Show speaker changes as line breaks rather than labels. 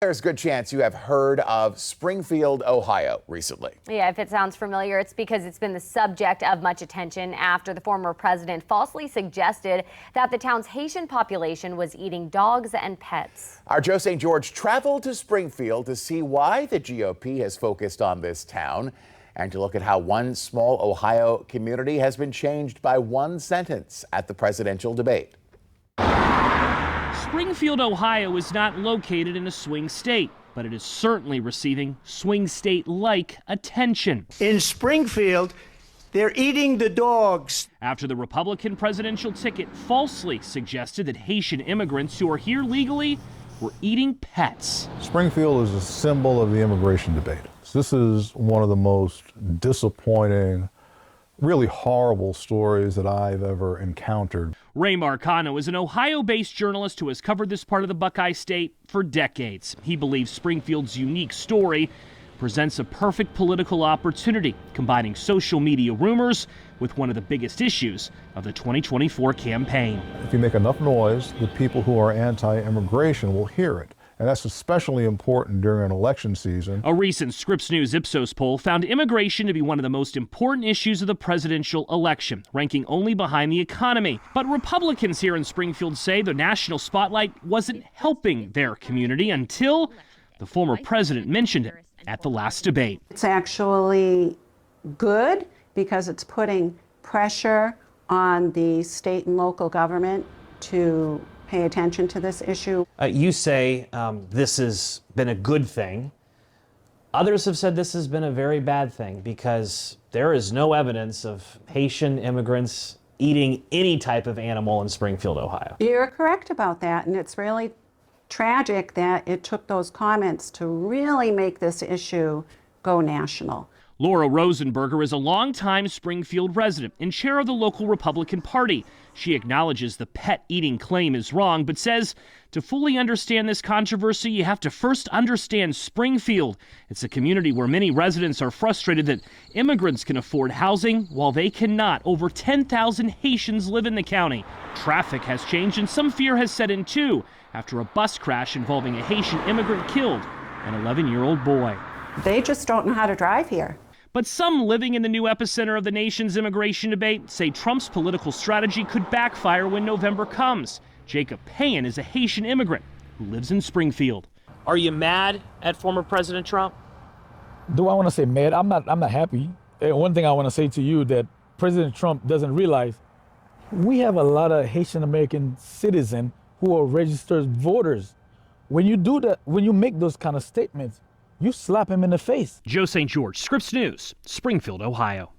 There's a good chance you have heard of Springfield, Ohio recently.
Yeah, if it sounds familiar, it's because it's been the subject of much attention after the former president falsely suggested that the town's Haitian population was eating dogs and pets.
Our Joe St. George traveled to Springfield to see why the GOP has focused on this town and to look at how one small Ohio community has been changed by one sentence at the presidential debate.
Springfield, Ohio is not located in a swing state, but it is certainly receiving swing state-like attention.
In Springfield, they're eating the dogs.
After the Republican presidential ticket falsely suggested that Haitian immigrants who are here legally were eating pets.
Springfield is a symbol of the immigration debate. This is one of the most disappointing, really horrible stories that I've ever encountered.
Ray Marcano is an Ohio-based journalist who has covered this part of the Buckeye State for decades. He believes Springfield's unique story presents a perfect political opportunity, combining social media rumors with one of the biggest issues of the 2024 campaign.
If you make enough noise, the people who are anti-immigration will hear it. And that's especially important during an election season.
A recent Scripps News Ipsos poll found immigration to be one of the most important issues of the presidential election, ranking only behind the economy. But Republicans here in Springfield say the national spotlight wasn't helping their community until the former president mentioned it at the last debate.
It's actually good because it's putting pressure on the state and local government to pay attention to this issue.
You say this has been a good thing. Others have said this has been a very bad thing because there is no evidence of Haitian immigrants eating any type of animal in Springfield, Ohio.
You're correct about that, and it's really tragic that it took those comments to really make this issue go national.
Laura Rosenberger is a longtime Springfield resident and chair of the local Republican Party. She acknowledges the pet-eating claim is wrong, but says to fully understand this controversy, you have to first understand Springfield. It's a community where many residents are frustrated that immigrants can afford housing while they cannot. Over 10,000 Haitians live in the county. Traffic has changed and some fear has set in too after a bus crash involving a Haitian immigrant killed an 11-year-old boy.
They just don't know how to drive here.
But some living in the new epicenter of the nation's immigration debate say Trump's political strategy could backfire when November comes. Jacob Payan is a Haitian immigrant who lives in Springfield. Are you mad at former President Trump?
Do I want to say mad? I'm not happy. One thing I want to say to you that President Trump doesn't realize, we have a lot of Haitian American citizens who are registered voters. When you do that, when you make those kind of statements, you slap him in the face.
Joe St. George, Scripps News, Springfield, Ohio.